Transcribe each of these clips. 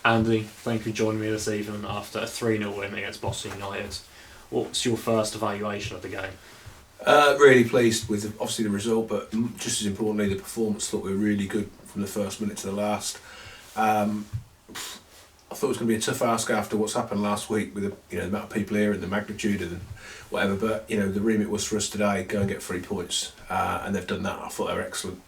Andy, thank you for joining me this evening after a 3-0 win against Boston United. What's your first evaluation of the game? Really pleased with obviously the result, but just as importantly the performance. Thought we were really good from the first minute to the last. I thought it was going to be a tough ask after what's happened last week with the amount of people here and the magnitude and whatever. But the remit was for us today: go and get 3 points, and they've done that. I thought they were excellent.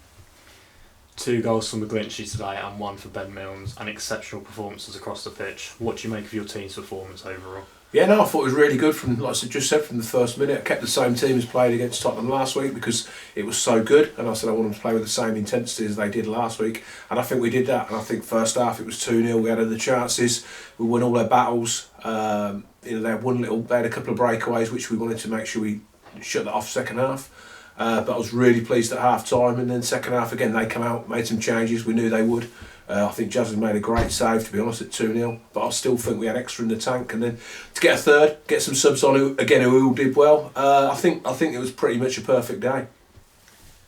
2 goals from McGlinchey today and 1 for Ben Milnes, and exceptional performances across the pitch. What do you make of your team's performance overall? Yeah, no, I thought it was really good from, like I just said, from the first minute. I kept the same team as played against Tottenham last week because it was so good, and I said I want them to play with the same intensity as they did last week, and I think we did that. And I think first half it was 2-0. We had other chances. We won all their battles. They had a couple of breakaways which we wanted to make sure we shut that off second half. But I was really pleased at half time, and then second half again they come out, made some changes. We knew they would. I think Jasmine made a great save, to be honest, at 2-0, but I still think we had extra in the tank, and then to get a third, get some subs on who all did well. I think it was pretty much a perfect day.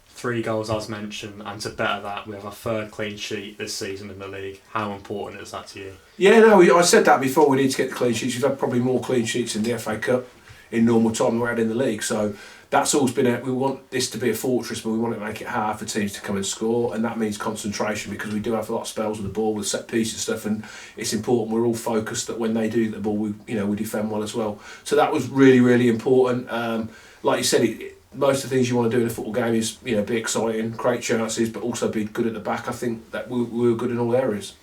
3 goals as mentioned, and to better that, we have a 3rd clean sheet this season in the league. How important is that to you? Yeah, no, I said that before. We need to get the clean sheets. We've had probably more clean sheets in the FA Cup in normal time than we had in the league, so that's always been we want this to be a fortress, but we want to make it hard for teams to come and score, and that means concentration, because we do have a lot of spells with the ball, with set piece and stuff, and it's important we're all focused that when they do get the ball, we defend well as well. So that was really, really important. Like you said, most of the things you want to do in a football game is be exciting, create chances, but also be good at the back. I think that we were good in all areas.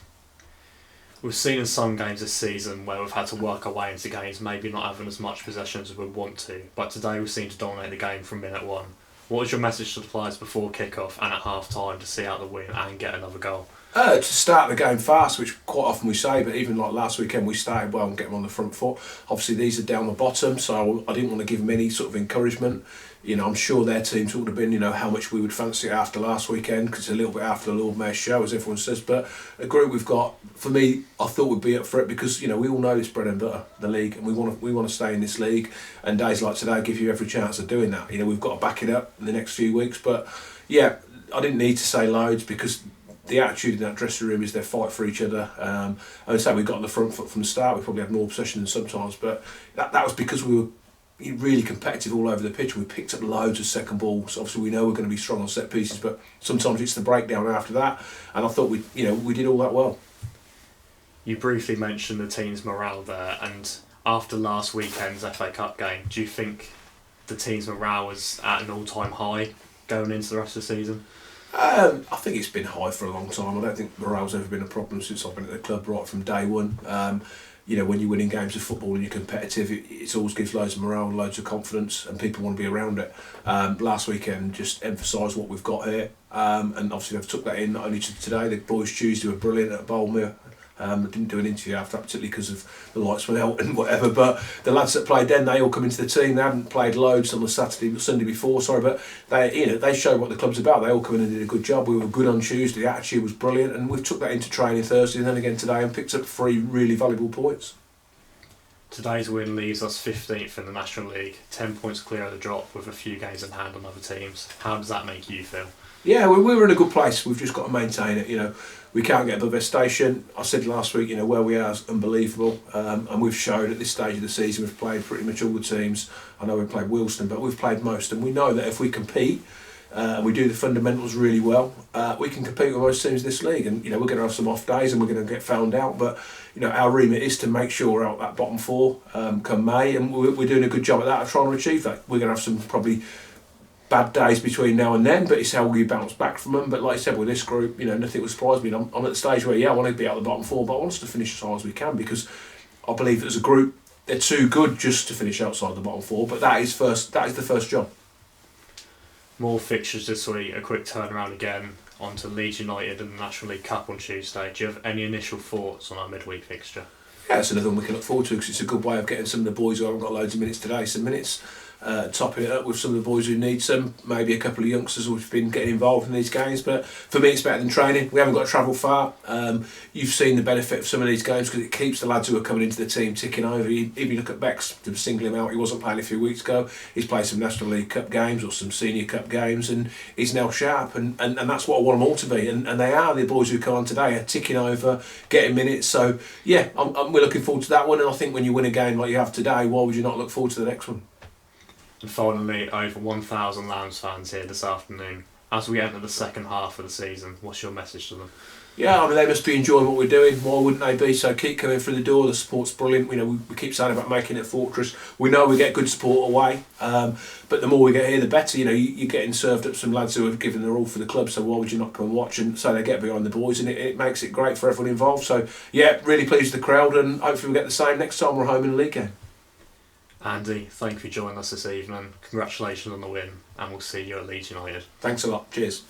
We've seen in some games this season where we've had to work our way into games, maybe not having as much possession as we want to, but today we seem to dominate the game from minute 1. What was your message to the players before kick-off and at half-time to see out the win and get another goal? To start the game fast, which quite often we say, but even like last weekend we started well and get them on the front foot. Obviously these are down the bottom, so I didn't want to give them any sort of encouragement. I'm sure their teams would have been, how much we would fancy it after last weekend, because it's a little bit after the Lord Mayor's show, as everyone says. But a group we've got, for me, I thought we'd be up for it because we all know it's bread and butter, the league, and we want to stay in this league. And days like today give you every chance of doing that. We've got to back it up in the next few weeks. But yeah, I didn't need to say loads because the attitude in that dressing room is they fight for each other. I would say we got on the front foot from the start. We probably had more possession than sometimes, but that was because we were really competitive all over the pitch. We picked up loads of second balls. Obviously we know we're going to be strong on set pieces, but sometimes it's the breakdown after that, and I thought we did all that well. You briefly mentioned the team's morale there, and after last weekend's FA Cup game, do you think the team's morale was at an all-time high going into the rest of the season? I think it's been high for a long time. I don't think morale's ever been a problem since I've been at the club, right from day one. When you're winning games of football and you're competitive, it always gives loads of morale and loads of confidence, and people want to be around it. Last weekend just emphasised what we've got here, and obviously they've took that in not only to today. The boys Tuesday were brilliant at Bowlmere. I didn't do an interview after that, particularly because of the lights went out and whatever, but the lads that played then, they all come into the team. They hadn't played loads on the Sunday before, but they showed what the club's about. They all come in and did a good job. We were good on Tuesday, the attitude was brilliant, and we've took that into training Thursday and then again today and picked up 3 really valuable points. Today's win leaves us 15th in the National League, 10 points clear of the drop with a few games in hand on other teams. How does that make you feel? Yeah, we're in a good place. We've just got to maintain it. We can't get above their station. I said last week, where we are is unbelievable, and we've showed at this stage of the season we've played pretty much all the teams. I know we've played Wilston, but we've played most, and we know that if we compete and we do the fundamentals really well, we can compete with most teams in this league. And we're going to have some off days and we're going to get found out, but our remit is to make sure we're out that bottom 4 come May, and we're doing a good job at that of trying to achieve that. We're going to have some probably bad days between now and then, but it's how we bounce back from them. But like I said, with this group, nothing will surprise me. I'm at the stage where I want to be out the bottom 4, but I want us to finish as high as we can, because I believe as a group they're too good just to finish outside the bottom 4. But that is the first job. More fixtures this week, a quick turnaround again onto Leeds United and the National League Cup on Tuesday. Do you have any initial thoughts on our midweek fixture? Yeah, it's another one we can look forward to, because it's a good way of getting some of the boys who haven't got loads of minutes today some minutes. top it up with some of the boys who need some, maybe a couple of youngsters who've been getting involved in these games. But for me, it's better than training. We haven't got to travel far. You've seen the benefit of some of these games because it keeps the lads who are coming into the team ticking over. If you look at Bex, to single him out, he wasn't playing a few weeks ago. He's played some National League Cup games or some Senior Cup games, and he's now sharp. And that's what I want them all to be. And they are. The boys who come on today are ticking over, getting minutes. So yeah, we're looking forward to that one. And I think when you win a game like you have today, why would you not look forward to the next one? And finally, over 1,000 Lambs fans here this afternoon. As we enter the second half of the season, what's your message to them? Yeah, I mean, they must be enjoying what we're doing. Why wouldn't they be? So keep coming through the door. The support's brilliant. You know, we keep saying about making it Fortress. We know we get good support away, but the more we get here, the better. You know, you're getting served up some lads who have given their all for the club. So why would you not come and watch? And so they get behind the boys, and it makes it great for everyone involved. So yeah, really pleased with the crowd, and hopefully we get the same next time we're home in a league game. Andy, thank you for joining us this evening. Congratulations on the win, and we'll see you at Leeds United. Thanks a lot. Cheers.